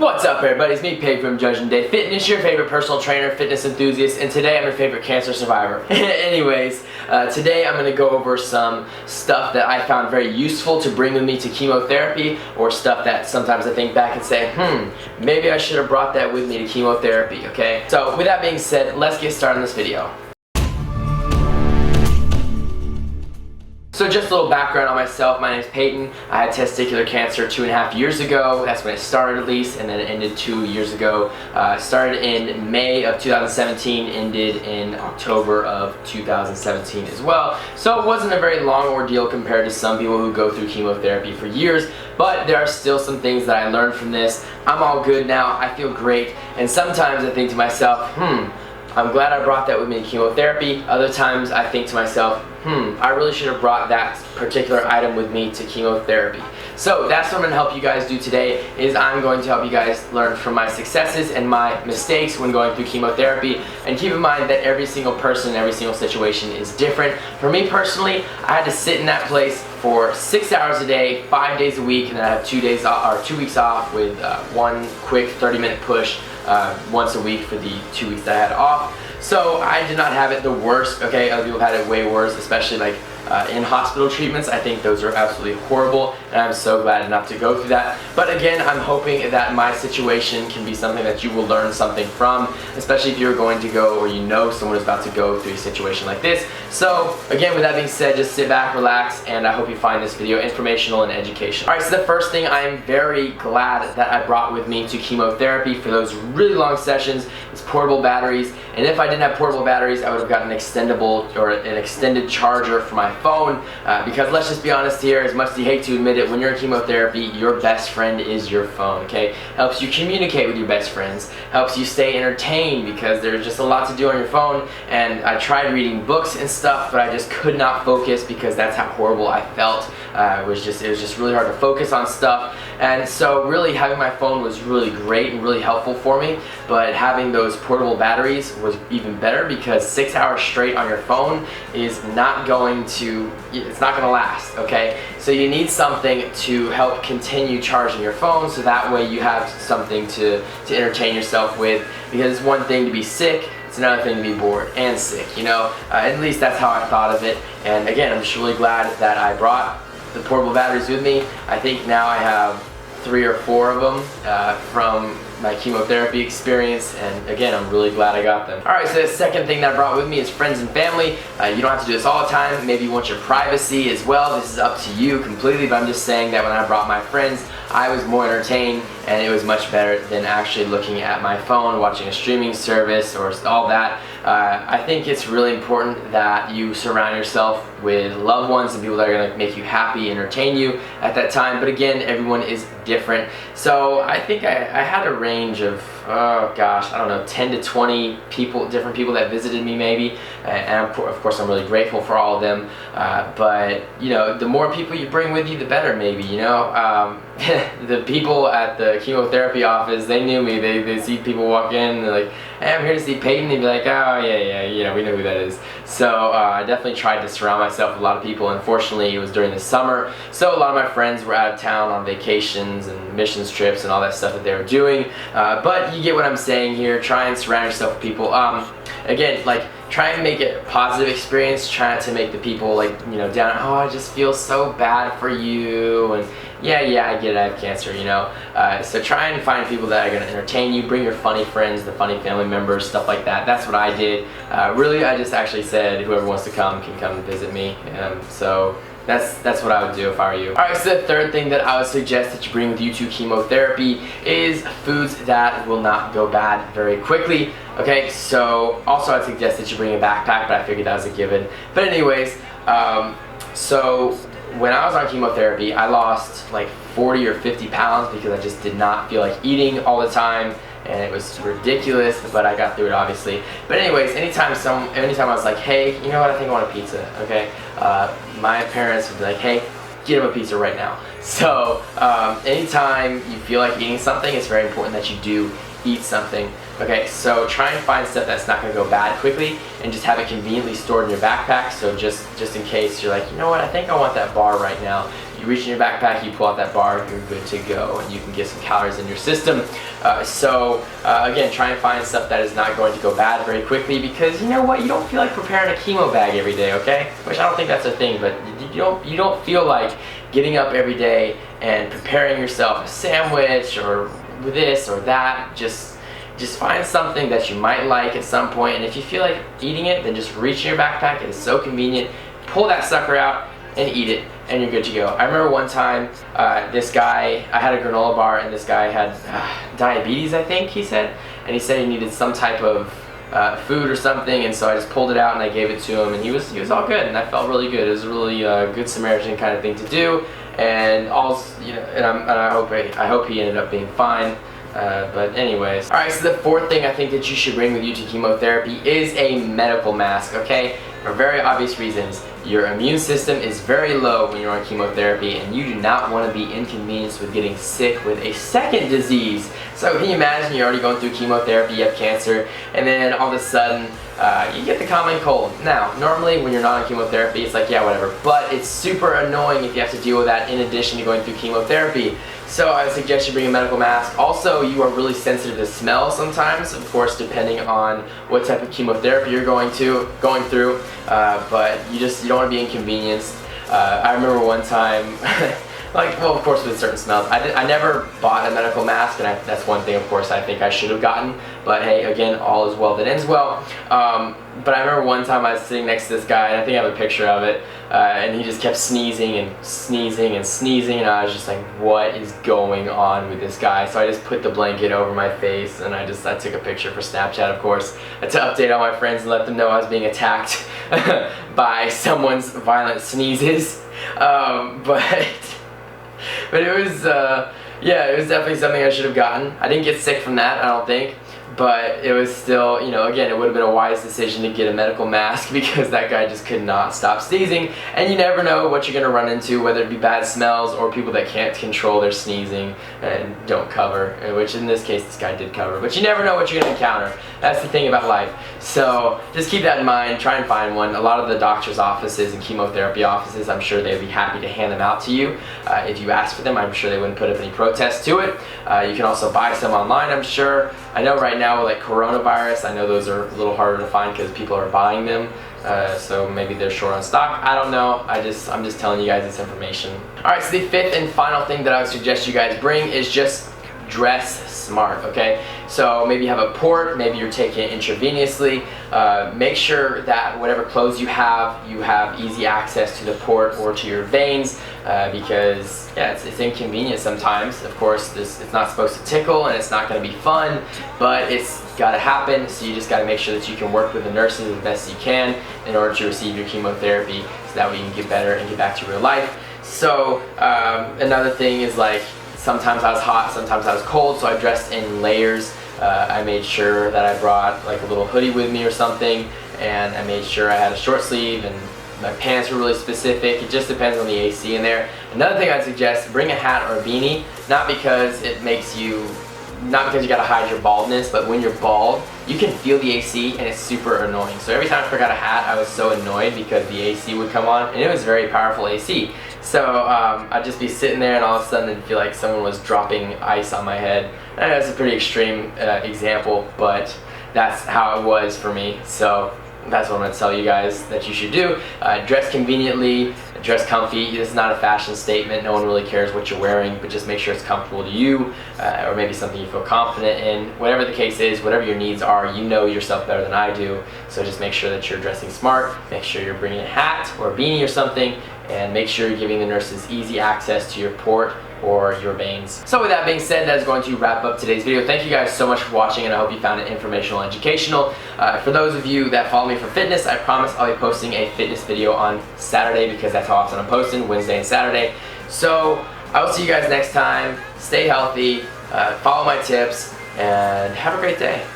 What's up, everybody? It's me, Pig from Judgment Day Fitness, your favorite personal trainer, fitness enthusiast, and today I'm your favorite cancer survivor. Anyways, today I'm going to go over some stuff that I found very useful to bring with me to chemotherapy, or stuff that sometimes I think back and say, maybe I should have brought that with me to chemotherapy, okay? So with that being said, let's get started on this video. So just a little background on myself. My name is Peyton. I had testicular cancer 2.5 years ago. That's when it started, at least, and then it ended 2 years ago. Started in May of 2017, ended in October of 2017 as well. So it wasn't a very long ordeal compared to some people who go through chemotherapy for years, but there are still some things that I learned from this. I'm all good now. I feel great, and sometimes I think to myself, I'm glad I brought that with me to chemotherapy. Other times I think to myself, I really should have brought that particular item with me to chemotherapy. So that's what I'm going to help you guys do today, is I'm going to help you guys learn from my successes and my mistakes when going through chemotherapy. And keep in mind that every single person, every single situation is different. For me personally, I had to sit in that place for 6 hours a day, 5 days a week, and then I have 2 days off, or 2 weeks off, with one quick 30-minute push once a week for the 2 weeks that I had off. So I did not have it the worst, okay? Other people had it way worse, especially like in hospital treatments. I think those are absolutely horrible, and I'm so glad not to go through that. But again, I'm hoping that my situation can be something that you will learn something from, especially if you're going to go, or you know someone is about to go through a situation like this. So again, with that being said, just sit back, relax, and I hope you find this video informational and educational. Alright, so the first thing I am very glad that I brought with me to chemotherapy for those really long sessions is portable batteries. And if I didn't have portable batteries, I would have gotten an extendable or an extended charger for my phone, because let's just be honest here, as much as you hate to admit it, when you're in chemotherapy, your best friend is your phone, okay? Helps you communicate with your best friends, helps you stay entertained, because there's just a lot to do on your phone. And I tried reading books and stuff, but I just could not focus because that's how horrible I felt. It was just really hard to focus on stuff. And so really having my phone was really great and really helpful for me, but having those portable batteries was even better, because 6 hours straight on your phone is not going to, it's not going to last, okay? So you need something to help continue charging your phone, so that way you have something to entertain yourself with, because it's one thing to be sick, it's another thing to be bored and sick, you know? At least that's how I thought of it. And again, I'm just really glad that I brought the portable batteries with me. I think now I have 3 or 4 of them from my chemotherapy experience, and again, I'm really glad I got them. Alright, so the second thing that I brought with me is friends and family. You don't have to do this all the time. Maybe you want your privacy as well. This is up to you completely, but I'm just saying that when I brought my friends, I was more entertained, and it was much better than actually looking at my phone, watching a streaming service, or all that. I think it's really important that you surround yourself with loved ones and people that are going to make you happy, entertain you at that time. But again, everyone is different. So I think I had a range of, oh gosh, I don't know, 10 to 20 people, different people that visited me maybe. And of course I'm really grateful for all of them. But you know, the more people you bring with you, the better maybe, you know. The people at the chemotherapy office, they knew me. They see people walk in and they're like, hey, I'm here to see Peyton. They'd be like, oh yeah, you know, we know who that is. So I definitely tried to surround myself with a lot of people. Unfortunately, it was during the summer, so a lot of my friends were out of town on vacations and missions trips and all that stuff that they were doing. But you get what I'm saying here. Try and surround yourself with people. Again, like, try and make it a positive experience. Try not to make the people, like, you know, down, oh, I just feel so bad for you, and yeah, I get it, I have cancer, you know. So try and find people that are going to entertain you. Bring your funny friends, the funny family members, stuff like that. That's what I did. Really, I just actually said whoever wants to come can come and visit me. So that's what I would do if I were you. Alright, so the third thing that I would suggest that you bring with you to chemotherapy is foods that will not go bad very quickly. Okay, so also I'd suggest that you bring a backpack, but I figured that was a given. But anyways, so when I was on chemotherapy, I lost like 40 or 50 pounds because I just did not feel like eating all the time. And it was ridiculous, but I got through it obviously. But anyways, anytime I was like, hey, you know what, I think I want a pizza, okay? My parents would be like, hey, get him a pizza right now. So anytime you feel like eating something, it's very important that you do eat something. Okay, so try and find stuff that's not going to go bad quickly, and just have it conveniently stored in your backpack. So just in case you're like, you know what, I think I want that bar right now, you reach in your backpack, you pull out that bar, you're good to go, and you can get some calories in your system. Again, try and find stuff that is not going to go bad very quickly, because you know what, you don't feel like preparing a chemo bag every day, okay? Which I don't think that's a thing, but you don't feel like getting up every day and preparing yourself a sandwich or this or that. Just find something that you might like at some point, and if you feel like eating it, then just reach in your backpack. It is so convenient. Pull that sucker out and eat it, and you're good to go. I remember one time, this guy, I had a granola bar, and this guy had diabetes, I think he said, and he said he needed some type of food or something, and so I just pulled it out and I gave it to him, and he was all good, and I felt really good. It was a really good Samaritan kind of thing to do, and I hope he ended up being fine. But anyways, alright, so the fourth thing I think that you should bring with you to chemotherapy is a medical mask, okay? For very obvious reasons. Your immune system is very low when you're on chemotherapy, and you do not want to be inconvenienced with getting sick with a second disease. So can you imagine you're already going through chemotherapy, you have cancer, and then all of a sudden you get the common cold. Now, normally when you're not on chemotherapy, it's like, yeah, whatever, but it's super annoying if you have to deal with that in addition to going through chemotherapy. So I would suggest you bring a medical mask. Also, you are really sensitive to smell sometimes, of course, depending on what type of chemotherapy you're going through. But you don't want to be inconvenienced. I remember one time, well, of course with certain smells, I never bought a medical mask, and that's one thing, of course, I think I should have gotten. But hey, again, all is well that ends well. But I remember one time I was sitting next to this guy, and I think I have a picture of it, and he just kept sneezing and sneezing and sneezing, and I was just like, what is going on with this guy? So I just put the blanket over my face, and I took a picture for Snapchat, of course, to update all my friends and let them know I was being attacked by someone's violent sneezes. But it was, yeah, it was definitely something I should have gotten. I didn't get sick from that, I don't think. But it was still, again, it would have been a wise decision to get a medical mask, because that guy just could not stop sneezing. And you never know what you're going to run into, whether it be bad smells or people that can't control their sneezing and don't cover, which in this case this guy did cover. But you never know what you're going to encounter. That's the thing about life. So just keep that in mind. Try and find one. A lot of the doctor's offices and chemotherapy offices, I'm sure they'd be happy to hand them out to you. If you ask for them, I'm sure they wouldn't put up any protest to it. You can also buy some online, I'm sure. I know right now with like coronavirus, I know those are a little harder to find because people are buying them. So maybe they're short on stock. I don't know. I'm just telling you guys this information. Alright, so the fifth and final thing that I would suggest you guys bring is just dress smart, okay? So maybe you have a port, maybe you're taking it intravenously. Make sure that whatever clothes you have easy access to the port or to your veins, because yeah, it's inconvenient sometimes. Of course, it's not supposed to tickle and it's not going to be fun, but it's got to happen. So you just got to make sure that you can work with the nurses as best you can in order to receive your chemotherapy, so that way you can get better and get back to real life. So another thing is, like, sometimes I was hot, sometimes I was cold, so I dressed in layers. I made sure that I brought like a little hoodie with me or something, and I made sure I had a short sleeve, and my pants were really specific. It just depends on the AC in there. Another thing I'd suggest, bring a hat or a beanie, not because you gotta hide your baldness, but when you're bald, you can feel the AC and it's super annoying. So every time I forgot a hat, I was so annoyed because the AC would come on, and it was very powerful AC. So I'd just be sitting there, and all of a sudden it'd feel like someone was dropping ice on my head. And that's a pretty extreme example, but that's how it was for me. So that's what I'm going to tell you guys that you should do. Dress conveniently, dress comfy. This is not a fashion statement. No one really cares what you're wearing, but just make sure it's comfortable to you, or maybe something you feel confident in. Whatever the case is, whatever your needs are, you know yourself better than I do. So just make sure that you're dressing smart. Make sure you're bringing a hat or a beanie or something, and make sure you're giving the nurses easy access to your port or your veins. So with that being said, that is going to wrap up today's video. Thank you guys so much for watching, and I hope you found it informational and educational. For those of you that follow me for fitness, I promise I'll be posting a fitness video on Saturday, because that's how often I'm posting, Wednesday and Saturday. So I will see you guys next time. Stay healthy, follow my tips, and have a great day.